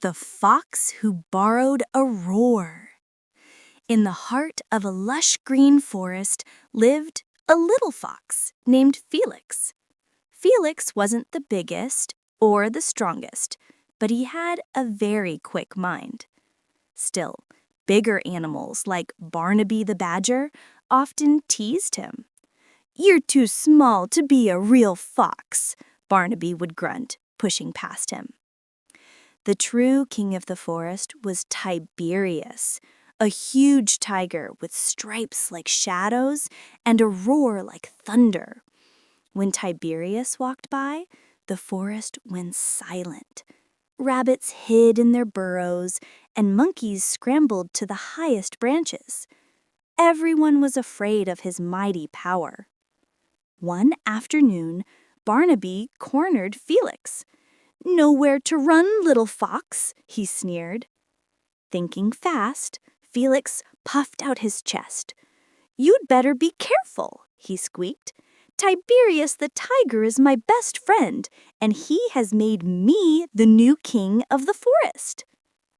The Fox Who Borrowed a Roar. In the heart of a lush green forest lived a little fox named Felix. Felix wasn't the biggest or the strongest, but he had a very quick mind. Still, bigger animals like Barnaby the badger often teased him. "You're too small to be a real fox," Barnaby would grunt, pushing past him. The true king of the forest was Tiberius, a huge tiger with stripes like shadows and a roar like thunder. When Tiberius walked by, the forest went silent. Rabbits hid in their burrows, and monkeys scrambled to the highest branches. Everyone was afraid of his mighty power. One afternoon, Barnaby cornered Felix. "Nowhere to run, little fox," he sneered. Thinking fast, Felix puffed out his chest. "You'd better be careful," he squeaked. "Tiberius the tiger is my best friend, and he has made me the new king of the forest."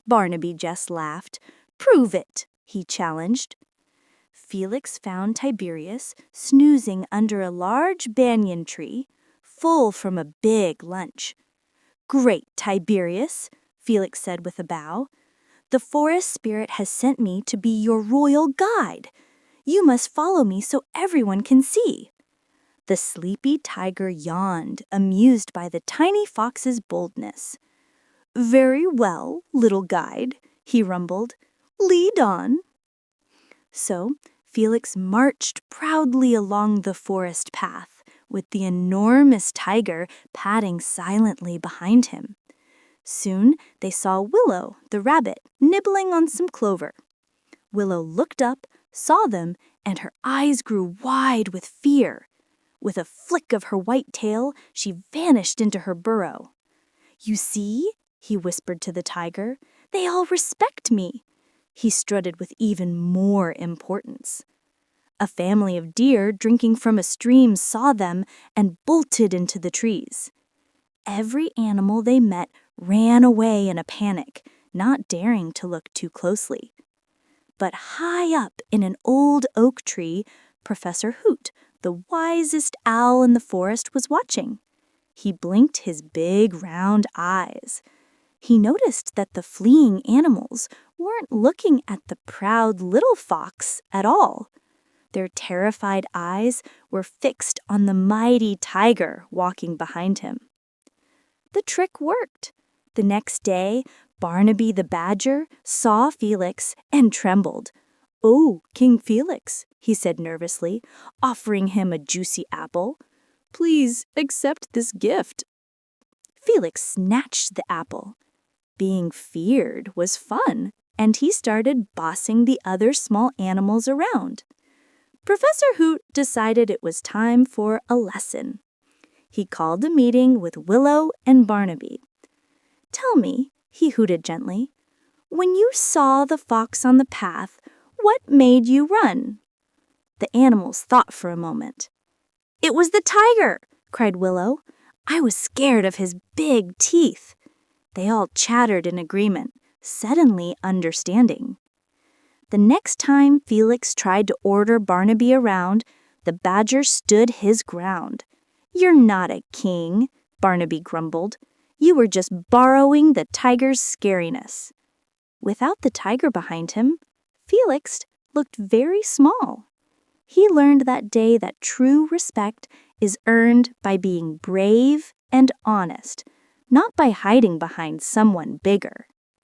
Barnaby just laughed. "Prove it," he challenged. Felix found Tiberius snoozing under a large banyan tree, full from a big lunch. "Great, Tiberius," Felix said with a bow. "The forest spirit has sent me to be your royal guide. You must follow me so everyone can see." The sleepy tiger yawned, amused by the tiny fox's boldness. "Very well, little guide," he rumbled. "Lead on." So Felix marched proudly along the forest path, with the enormous tiger padding silently behind him. Soon they saw Willow, the rabbit, nibbling on some clover. Willow looked up, saw them, and her eyes grew wide with fear. With a flick of her white tail, she vanished into her burrow. "You see," he whispered to the tiger, "they all respect me." He strutted with even more importance. A family of deer drinking from a stream saw them and bolted into the trees. Every animal they met ran away in a panic, not daring to look too closely. But high up in an old oak tree, Professor Hoot, the wisest owl in the forest, was watching. He blinked his big round eyes. He noticed that the fleeing animals weren't looking at the proud little fox at all. Their terrified eyes were fixed on the mighty tiger walking behind him. The trick worked. The next day, Barnaby the badger saw Felix and trembled. "Oh, King Felix," he said nervously, offering him a juicy apple. "Please accept this gift." Felix snatched the apple. Being feared was fun, and he started bossing the other small animals around. Professor Hoot decided it was time for a lesson. He called a meeting with Willow and Barnaby. "Tell me," he hooted gently, "when you saw the fox on the path, what made you run?" The animals thought for a moment. "It was the tiger!" cried Willow. "I was scared of his big teeth." They all chattered in agreement, suddenly understanding. The next time Felix tried to order Barnaby around, the badger stood his ground. "You're not a king," Barnaby grumbled. "You were just borrowing the tiger's scariness." Without the tiger behind him, Felix looked very small. He learned that day that true respect is earned by being brave and honest, not by hiding behind someone bigger.